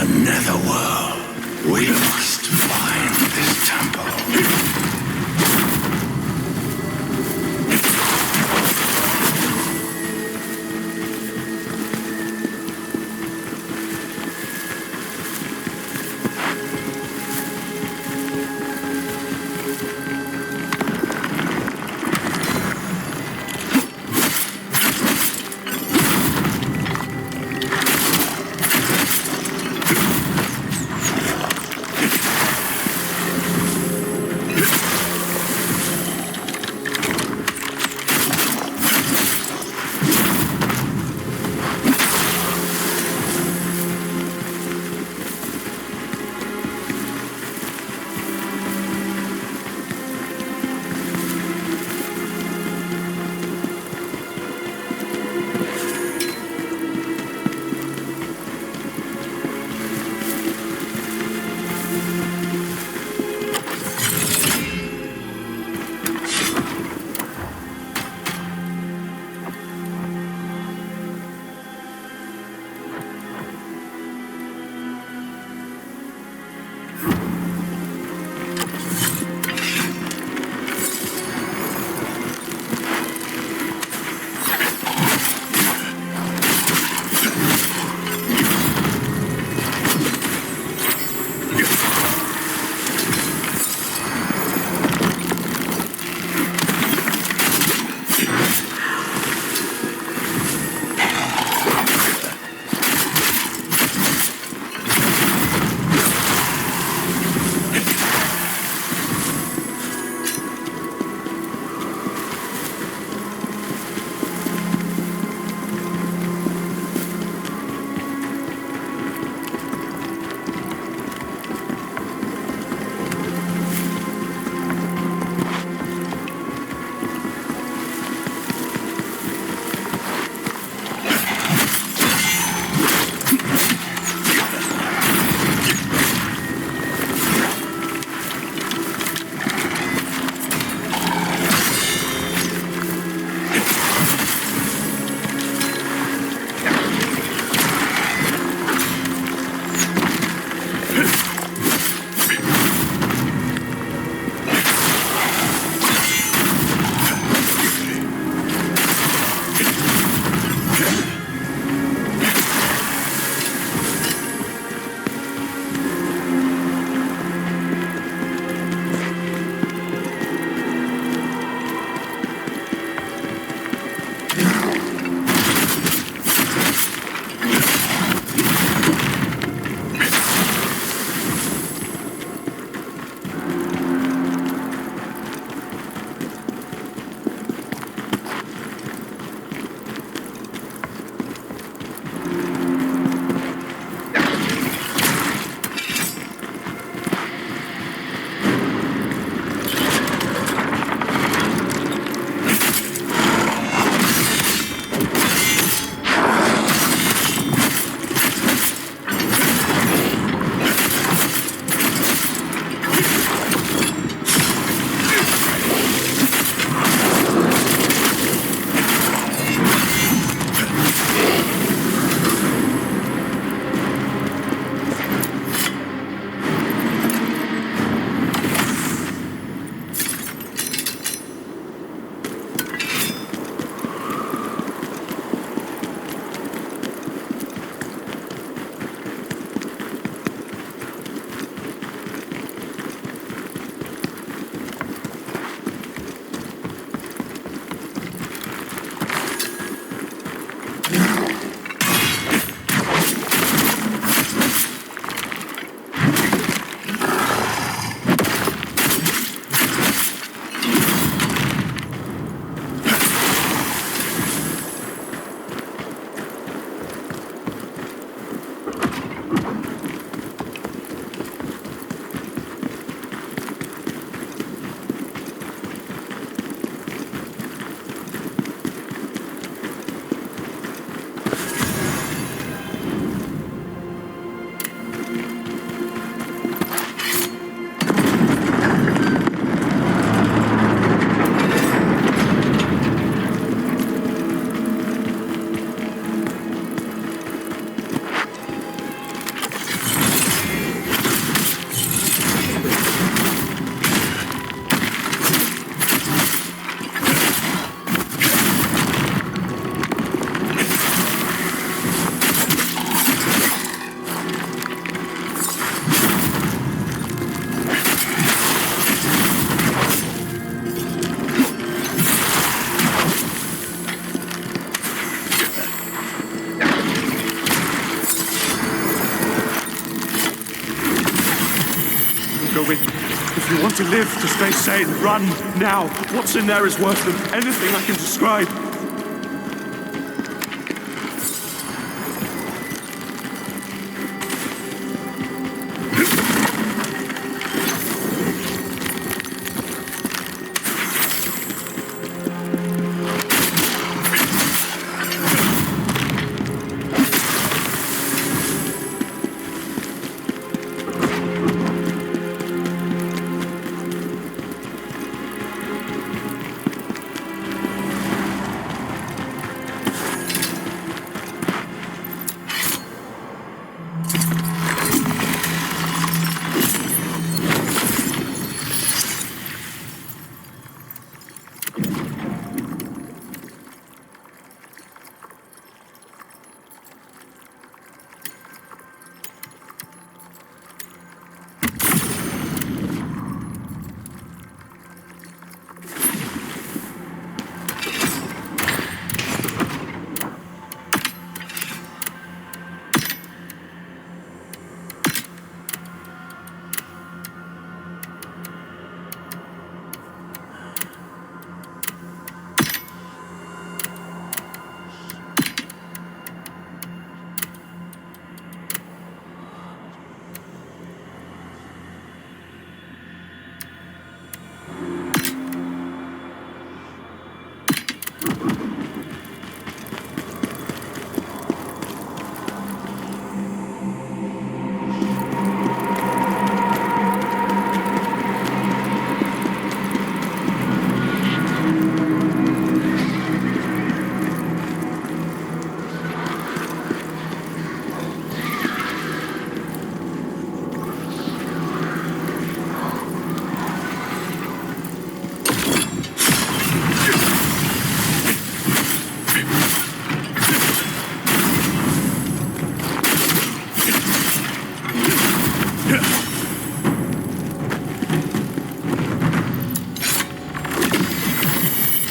the netherworld. We must find this temple. Go in. If you want to live, to stay sane, run now. What's in there is worse than anything I can describe.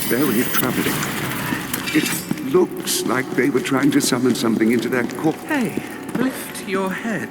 Very troubling. It looks like they were trying to summon something into that core. Hey, lift your head.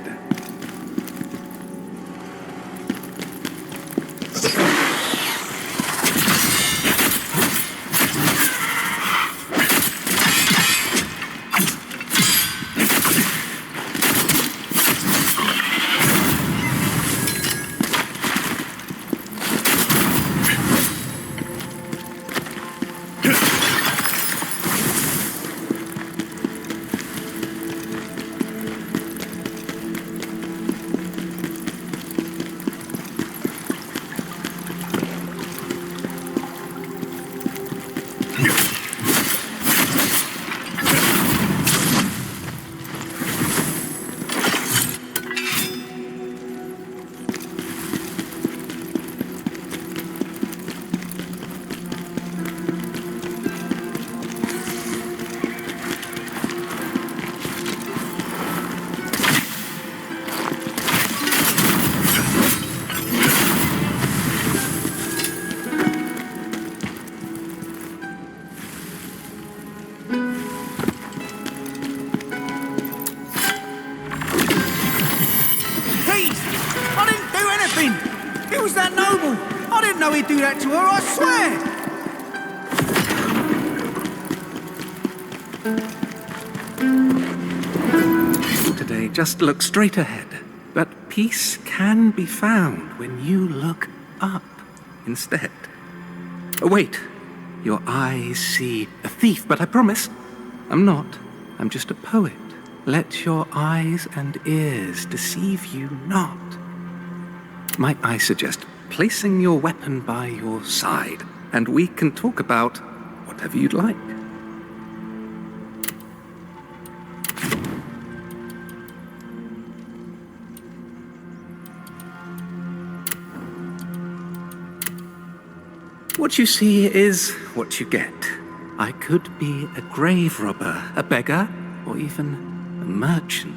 Who's that noble? I didn't know he'd do that to her, I swear! Today, just look straight ahead. But peace can be found when you look up instead. Oh, wait. Your eyes see a thief, but I promise I'm not. I'm just a poet. Let your eyes and ears deceive you not. Might I suggest placing your weapon by your side, and we can talk about whatever you'd like. What you see is what you get. I could be a grave robber, a beggar, or even a merchant.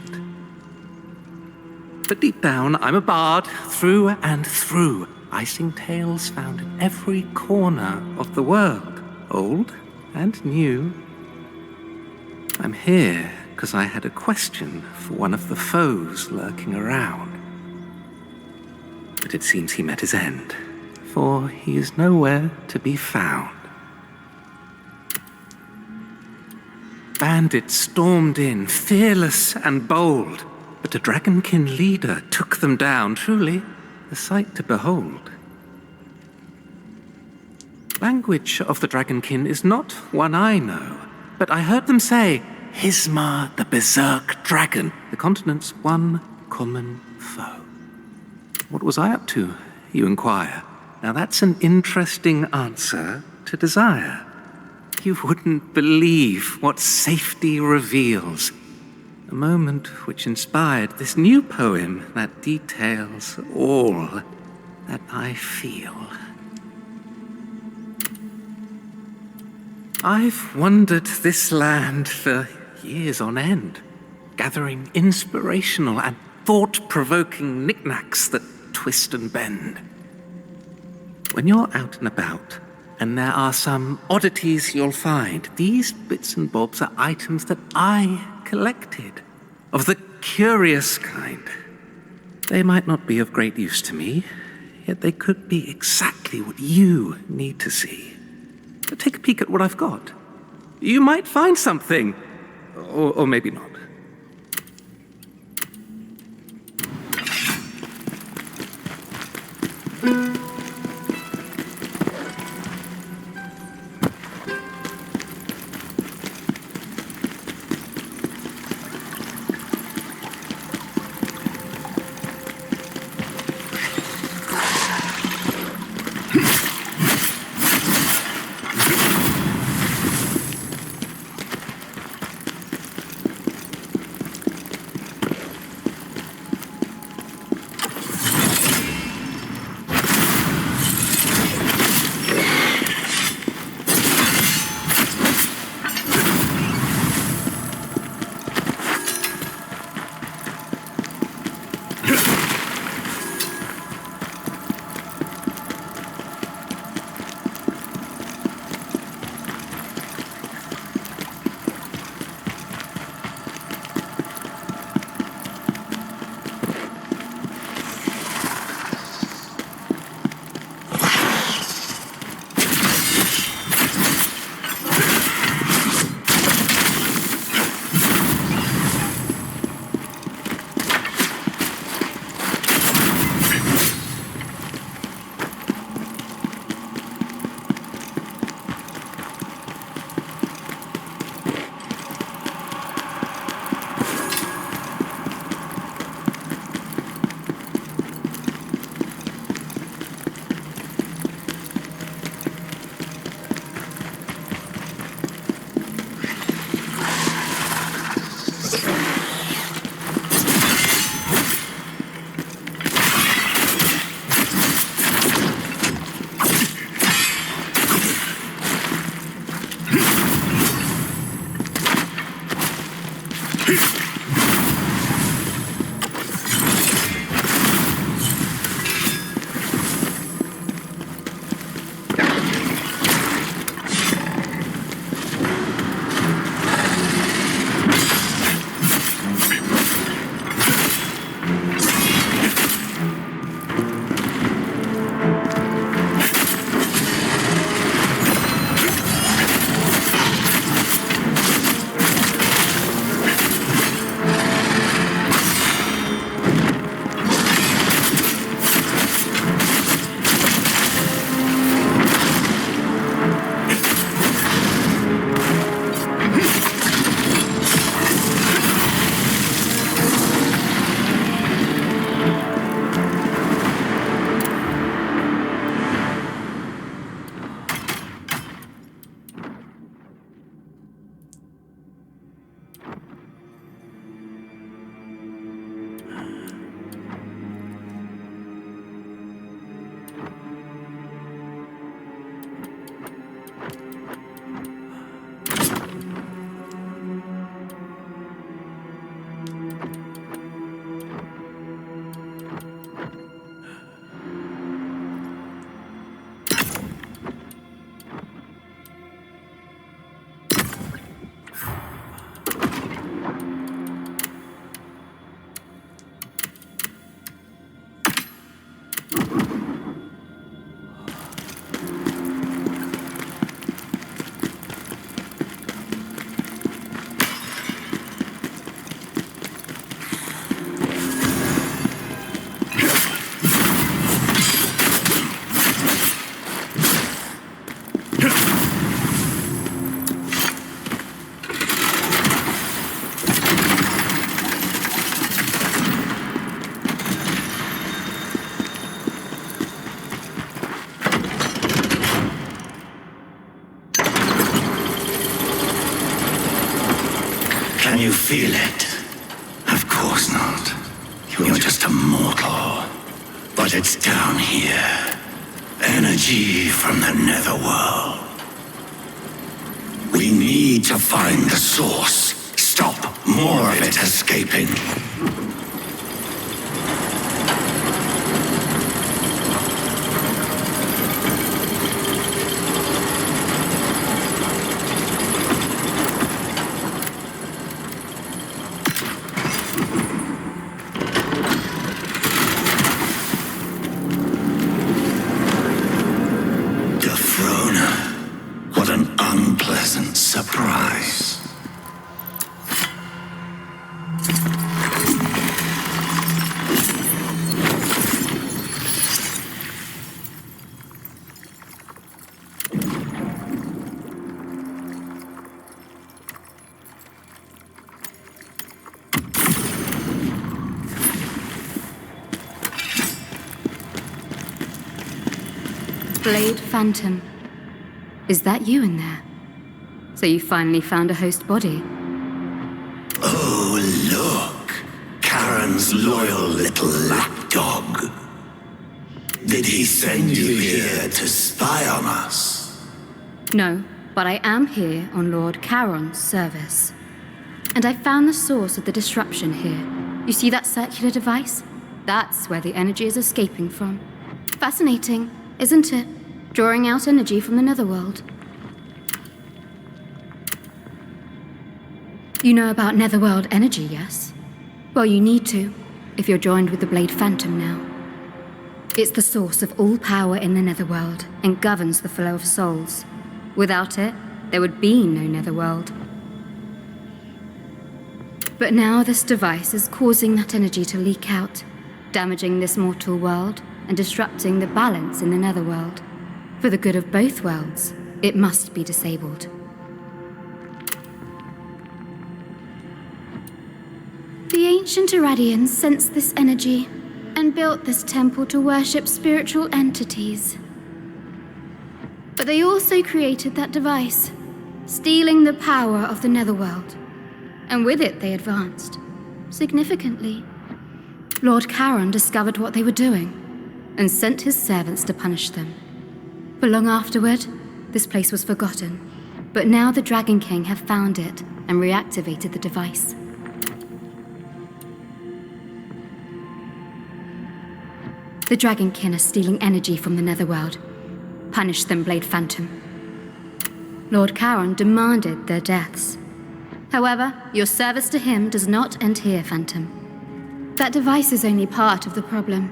But deep down, I'm a bard, through and through. I sing tales found in every corner of the world, old and new. I'm here because I had a question for one of the foes lurking around. But it seems he met his end, for he is nowhere to be found. Bandits stormed in, fearless and bold, but a dragonkin leader took them down, truly a sight to behold. Language of the dragonkin is not one I know, but I heard them say, Hismar the Berserker dragon, the continent's one common foe. What was I up to, you inquire? Now that's an interesting answer to desire. You wouldn't believe what safety reveals. A moment which inspired this new poem that details all that I feel. I've wandered this land for years on end, gathering inspirational and thought-provoking knickknacks that twist and bend. When you're out and about, and there are some oddities you'll find, these bits and bobs are items that I collected, of the curious kind. They might not be of great use to me, yet they could be exactly what you need to see. But take a peek at what I've got. You might find something, or maybe not. feel it? Of course not. You're just a mortal. But it's down here. Energy from the netherworld. We need to find the source. Stop more of it escaping. What an unpleasant surprise. Blade Phantom. Is that you in there? So you finally found a host body? Oh, look. Karen's loyal little lapdog. Did he send you here to spy on us? No, but I am here on Lord Charon's service. And I found the source of the disruption here. You see that circular device? That's where the energy is escaping from. Fascinating, isn't it? Drawing out energy from the netherworld. You know about netherworld energy, yes? Well, you need to, if you're joined with the Blade Phantom now. It's the source of all power in the netherworld and governs the flow of souls. Without it, there would be no netherworld. But now this device is causing that energy to leak out, damaging this mortal world and disrupting the balance in the netherworld. For the good of both worlds, it must be disabled. The ancient Irradians sensed this energy and built this temple to worship spiritual entities. But they also created that device, stealing the power of the netherworld. And with it they advanced, significantly. Lord Charon discovered what they were doing and sent his servants to punish them. For long afterward, this place was forgotten. But now the Dragon King have found it and reactivated the device. The Dragon King are stealing energy from the netherworld. Punish them, Blade Phantom. Lord Charon demanded their deaths. However, your service to him does not end here, Phantom. That device is only part of the problem.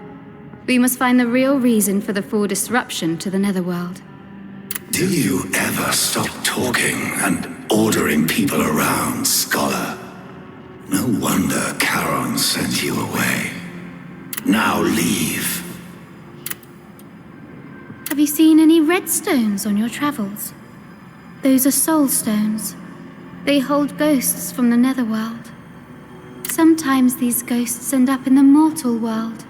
We must find the real reason for the full disruption to the netherworld. Do you ever stop talking and ordering people around, Scholar? No wonder Charon sent you away. Now leave. Have you seen any red stones on your travels? Those are soul stones. They hold ghosts from the netherworld. Sometimes these ghosts end up in the mortal world.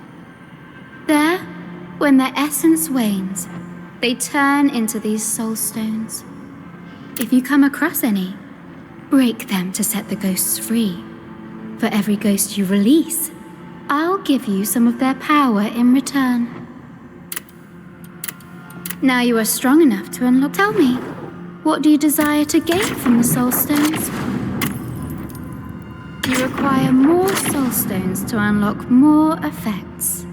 There, when their essence wanes, they turn into these soul stones. If you come across any, break them to set the ghosts free. For every ghost you release, I'll give you some of their power in return. Now you are strong enough to unlock. Tell me, what do you desire to gain from the soul stones? You require more soul stones to unlock more effects.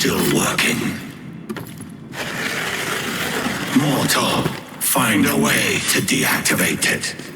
still working. Mortal, find a way to deactivate it.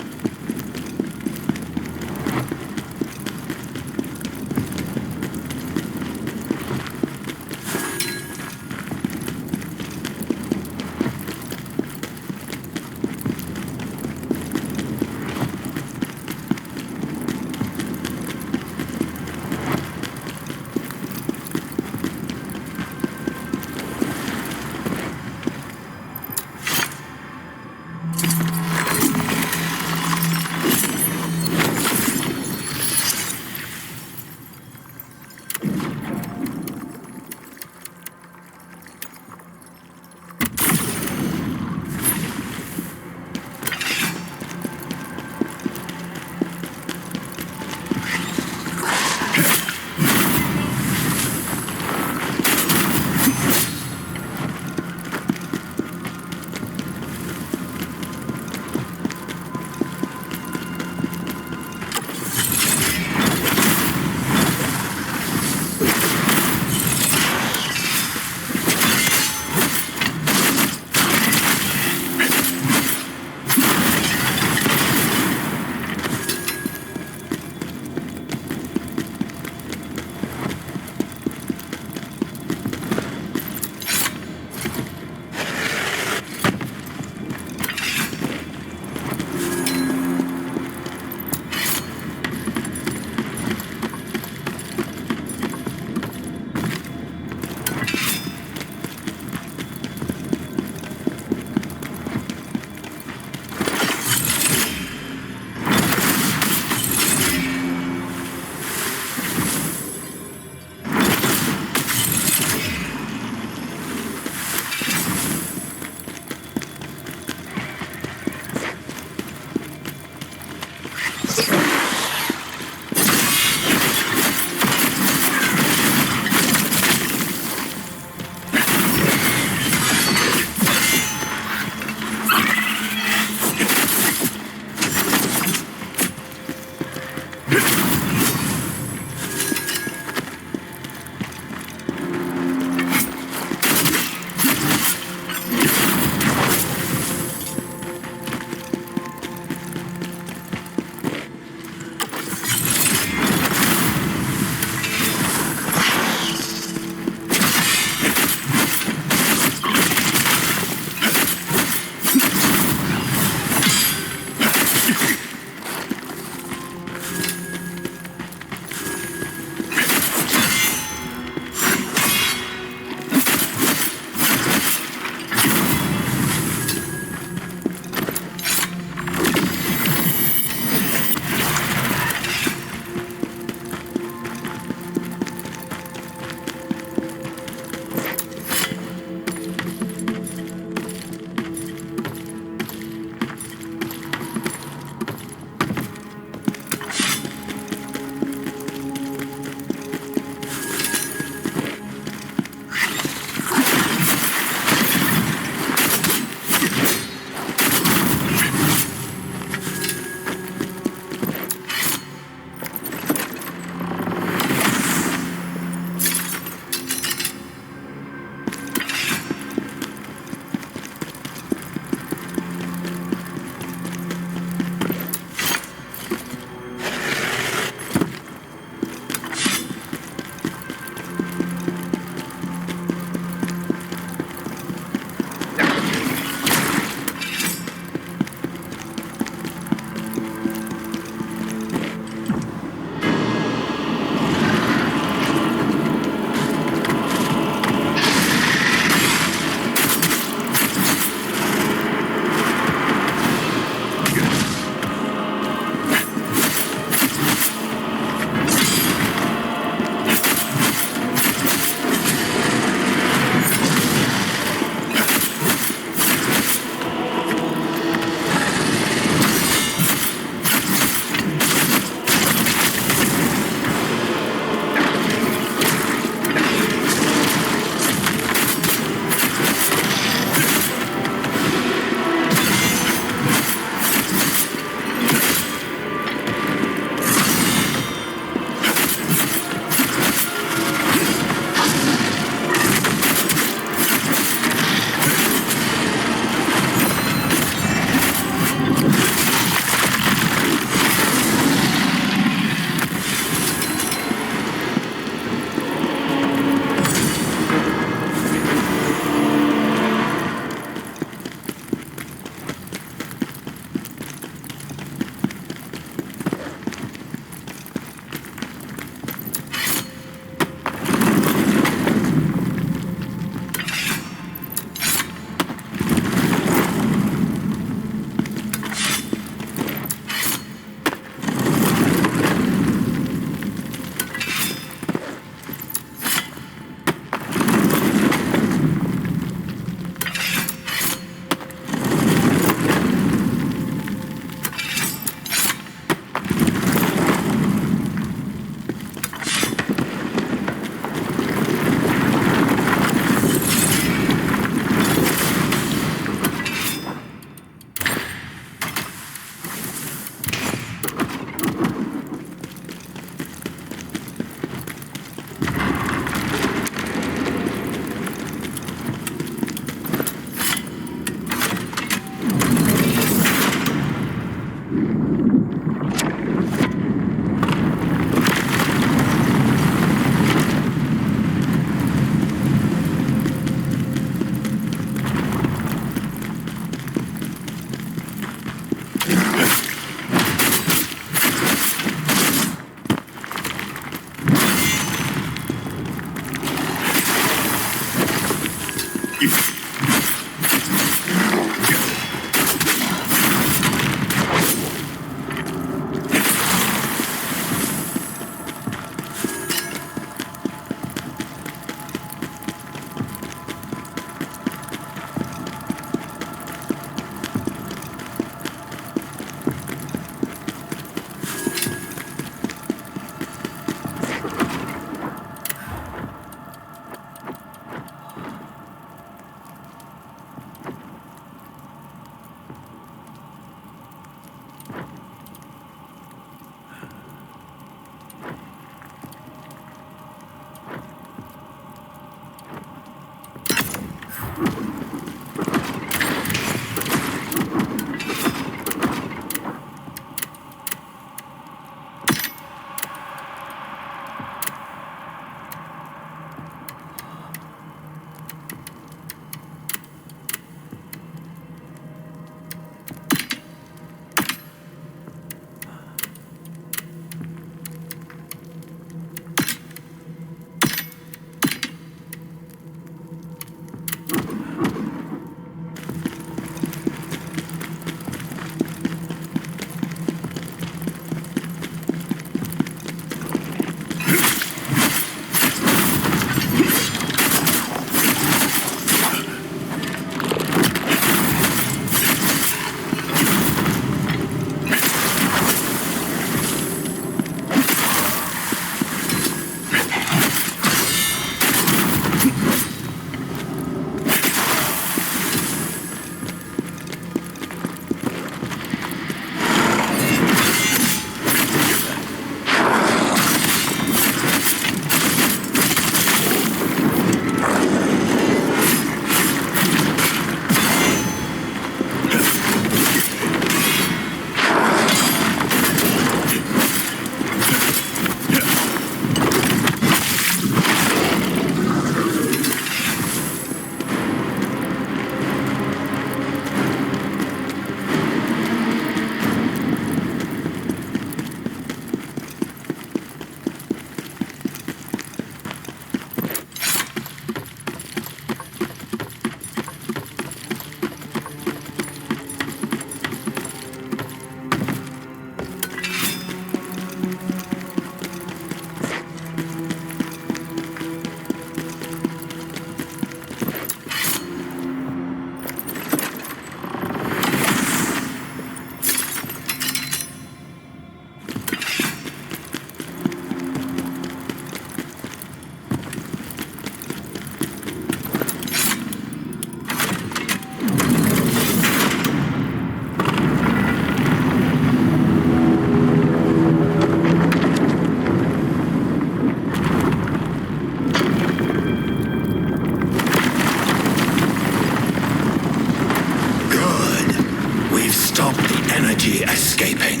escaping.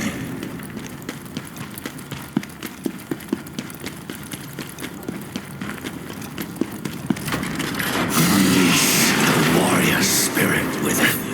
Unleash the warrior spirit within you.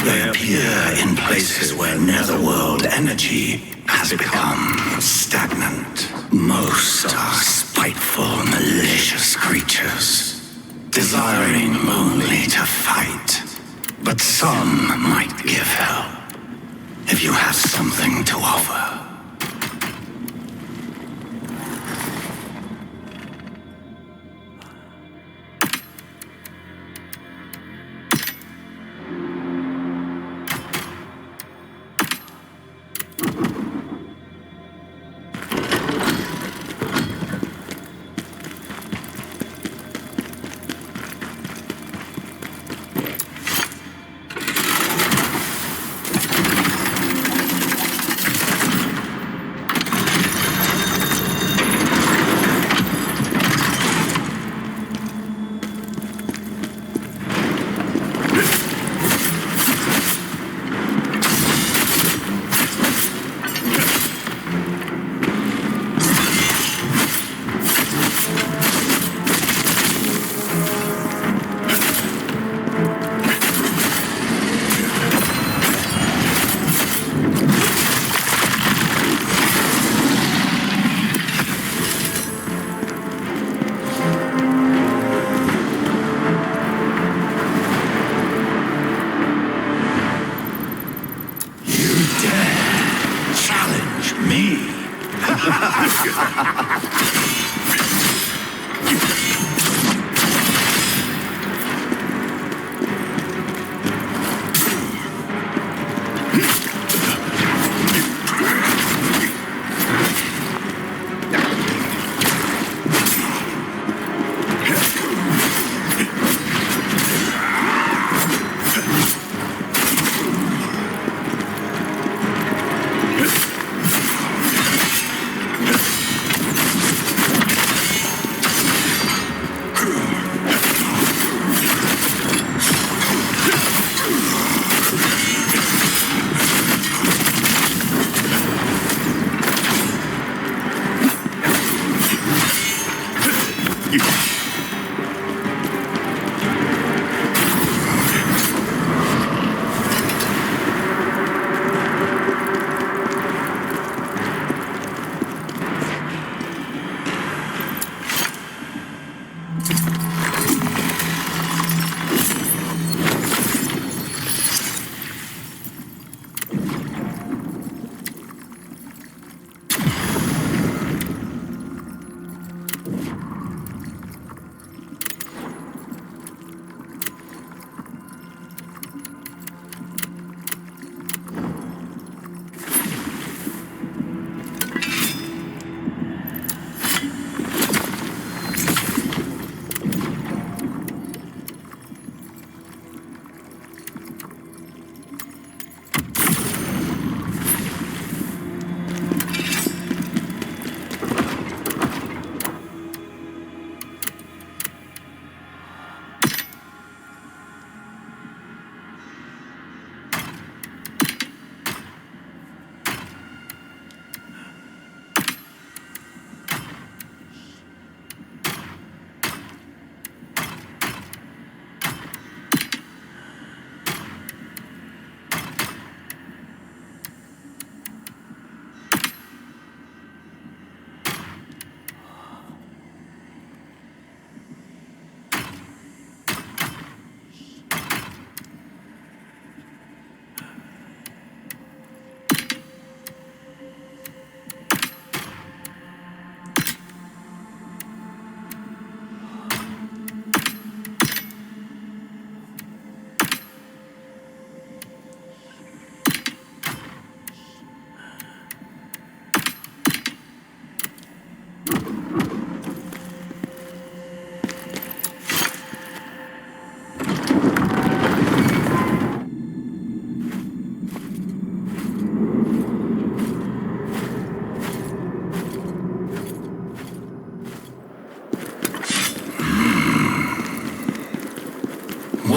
They appear in places where netherworld energy has become stagnant. Most are spiteful, malicious creatures, desiring only to fight. But some might give help, if you have something to offer.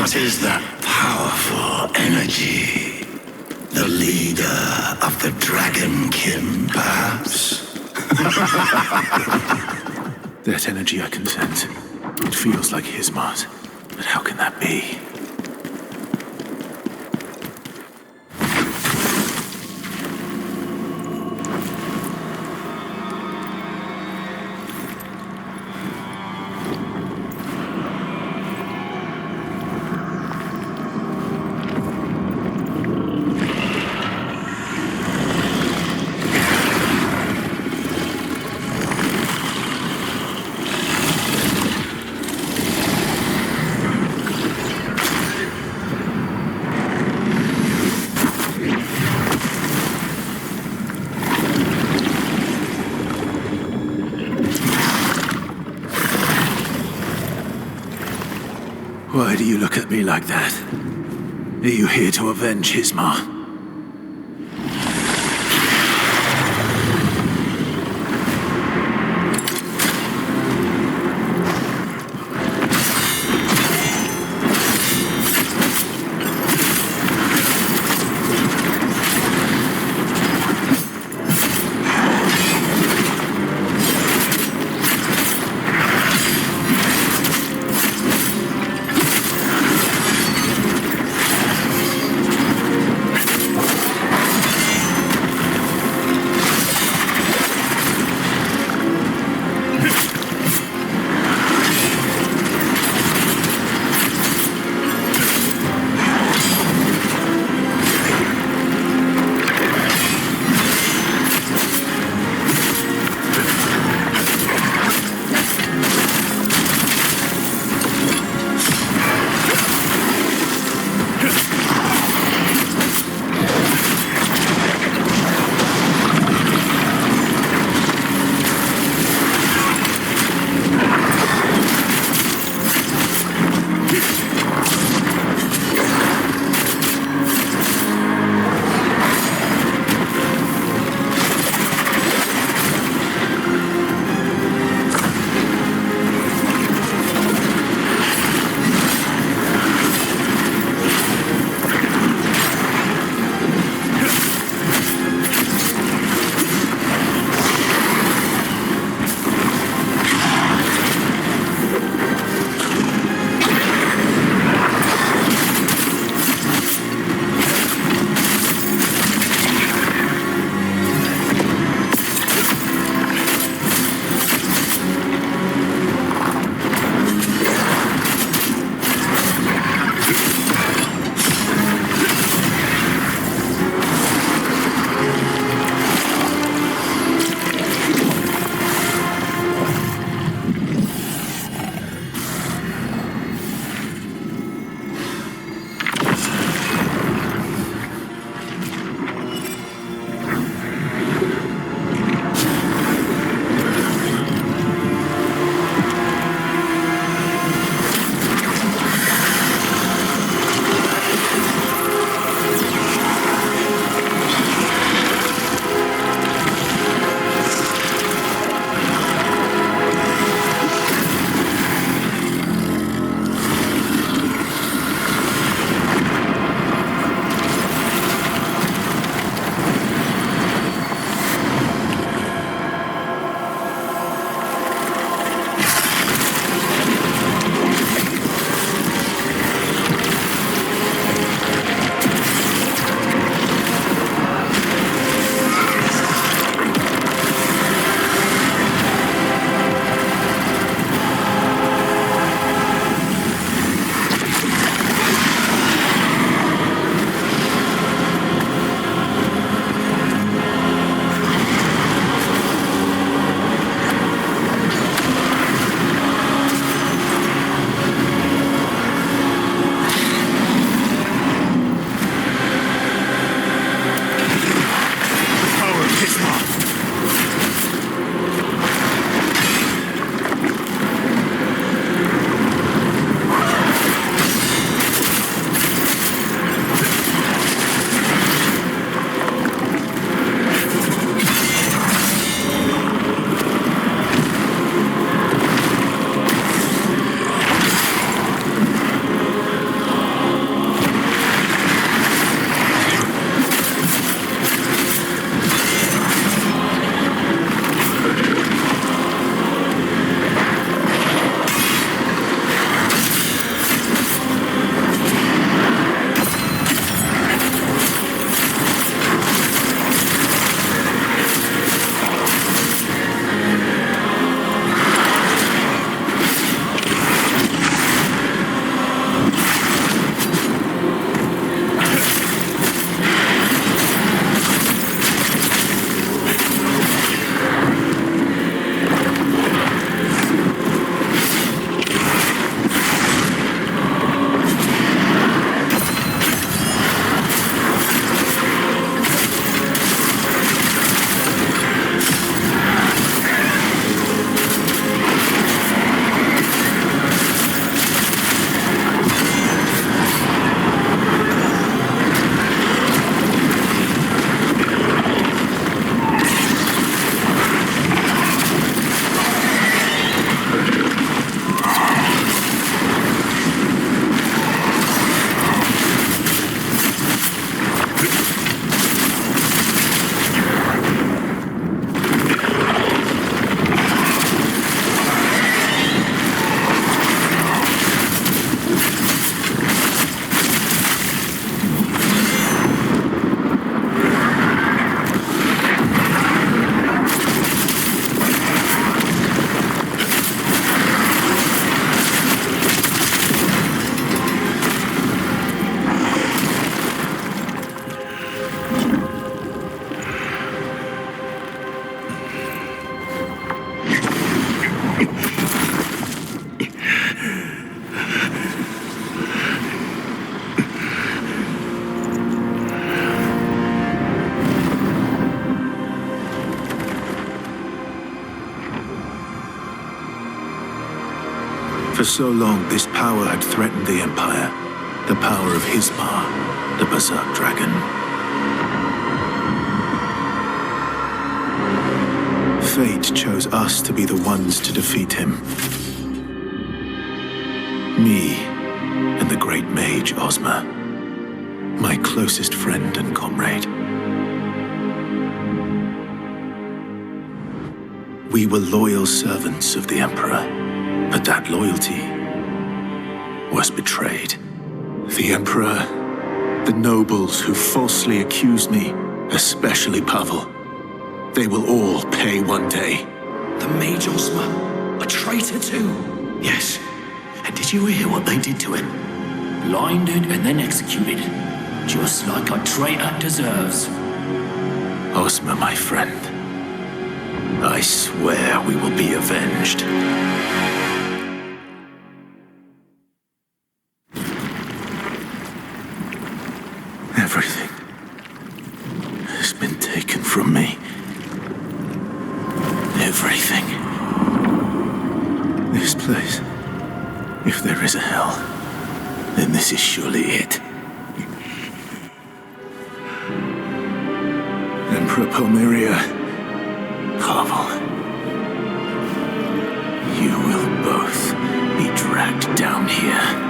What is that powerful energy? The leader of the Dragonkin, perhaps? That energy I can sense. It feels like his Mars. But how can that be? Why do you look at me like that? Are you here to avenge Hismar? For so long, this power had threatened the Empire. The power of Hismar, the Berserk dragon. Fate chose us to be the ones to defeat him. Me and the great mage Ozma, my closest friend and comrade. We were loyal servants of the Emperor, but that loyalty was betrayed. The Emperor, the nobles who falsely accused me, especially Pavel, they will all pay one day. The Mage Ozma, a traitor too. Yes. And did you hear what they did to him? Blinded and then executed. Just like a traitor deserves. Ozma, my friend, I swear we will be avenged. Everything has been taken from me. Everything. This place, if there is a hell, then this is surely it. Emperor Pomeria, Pavel, you will both be dragged down here.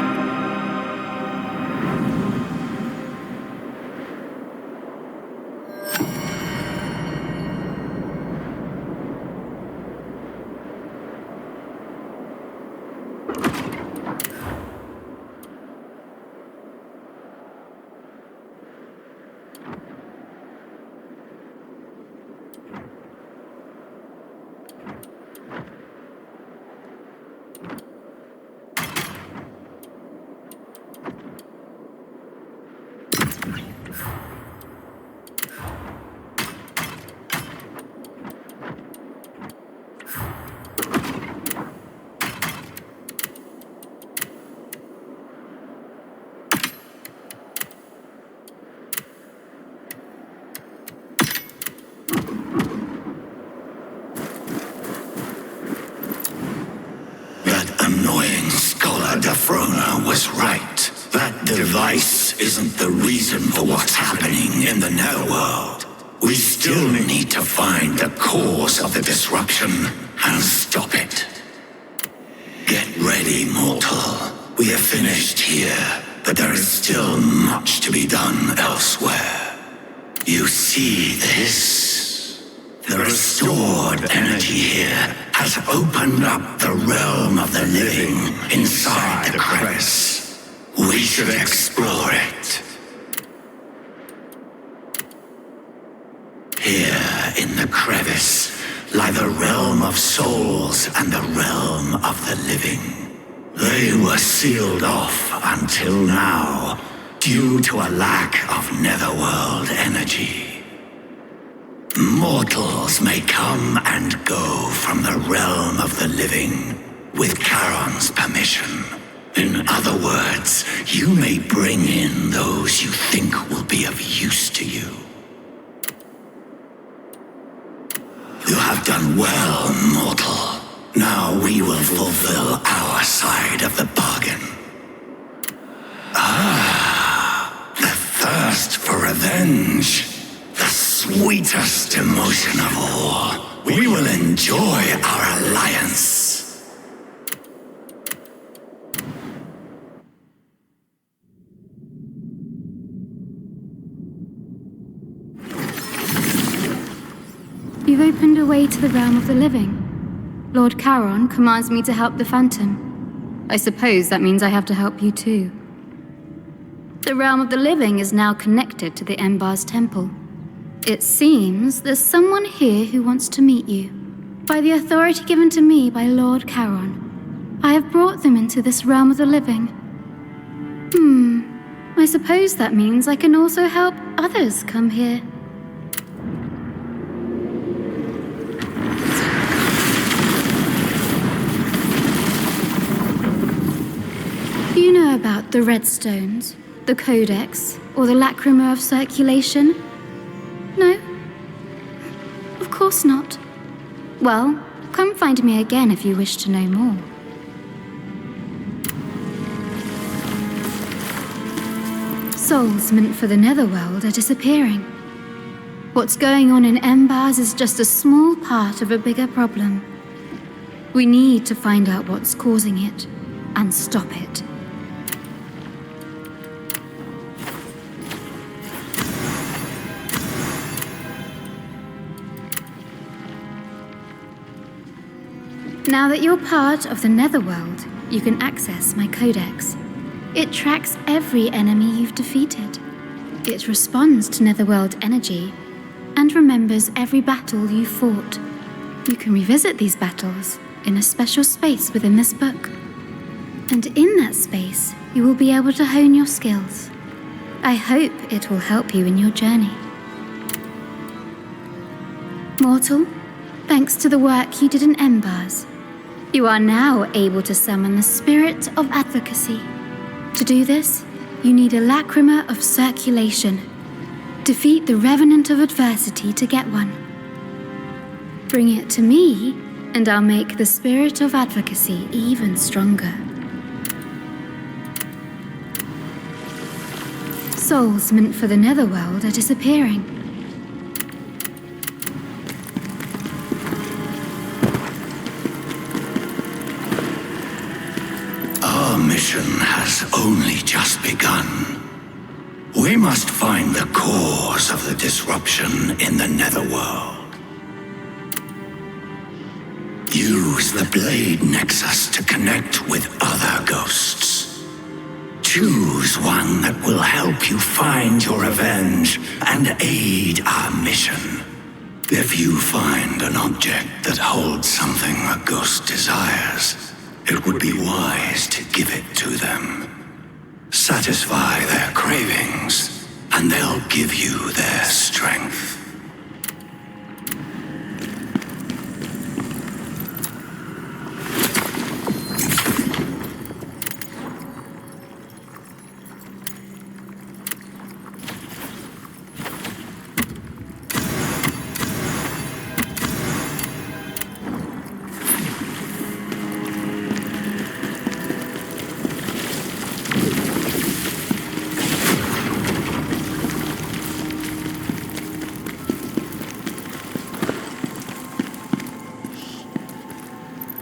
Was right. That device isn't the reason for what's happening in the netherworld. We still need to find the cause of the disruption and stop it. Get ready, mortal. We have finished here, but there is still much to be done elsewhere. You see this? The restored energy here has opened up the realm of the living inside the crevice. We should explore it. Here in the crevice lie the realm of souls and the realm of the living. They were sealed off until now due to a lack of netherworld energy. Mortals may come and go from the realm of the living with Charon's permission. In other words, you may bring in those you think will be of use to you. You have done well, mortal. Now we will fulfill our side of the bargain. The thirst for revenge. The sweetest emotion of all. We will enjoy our alliance. You've opened a way to the realm of the living. Lord Charon commands me to help the Phantom. I suppose that means I have to help you too. The realm of the living is now connected to the Embar's temple. It seems there's someone here who wants to meet you. By the authority given to me by Lord Charon, I have brought them into this realm of the living. I suppose that means I can also help others come here. Do you know about the Redstones, the Codex, or the Lacrima of Circulation? No? Of course not. Well, come find me again if you wish to know more. Souls meant for the netherworld are disappearing. What's going on in Embers is just a small part of a bigger problem. We need to find out what's causing it and stop it. Now that you're part of the netherworld, you can access my codex. It tracks every enemy you've defeated. It responds to netherworld energy and remembers every battle you fought. You can revisit these battles in a special space within this book. And in that space, you will be able to hone your skills. I hope it will help you in your journey. Mortal, thanks to the work you did in Embers, you are now able to summon the spirit of advocacy. To do this, you need a lacrima of circulation. Defeat the revenant of adversity to get one. Bring it to me, and I'll make the spirit of advocacy even stronger. Souls meant for the netherworld are disappearing. Our mission has only just begun. We must find the cause of the disruption in the netherworld. Use the Blade Nexus to connect with other ghosts. Choose one that will help you find your revenge and aid our mission. If you find an object that holds something a ghost desires, it would be wise to give it to them. Satisfy their cravings, and they'll give you their strength.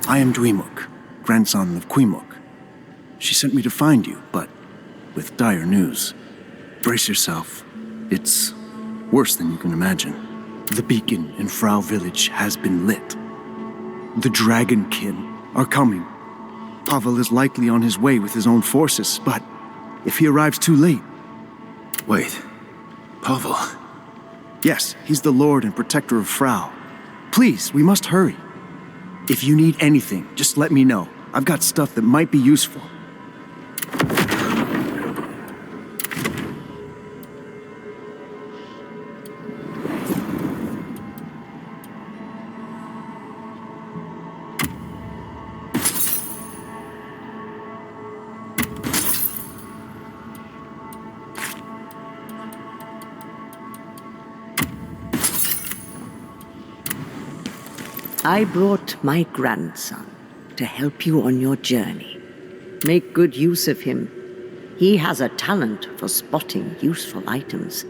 I am Dweemuk, grandson of Queemuk. She sent me to find you, but with dire news. Brace yourself. It's worse than you can imagine. The beacon in Frau Village has been lit. The Dragonkin are coming. Pavel is likely on his way with his own forces, but if he arrives too late... Wait, Pavel? Yes, he's the lord and protector of Frau. Please, we must hurry. If you need anything, just let me know. I've got stuff that might be useful. I brought my grandson to help you on your journey. Make good use of him. He has a talent for spotting useful items.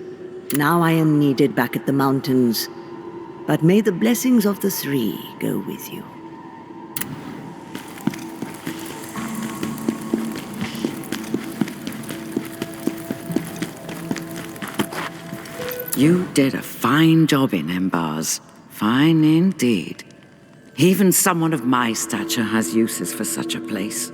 Now I am needed back at the mountains, but may the blessings of the three go with you. You did a fine job in Embers. Fine indeed. Even someone of my stature has uses for such a place.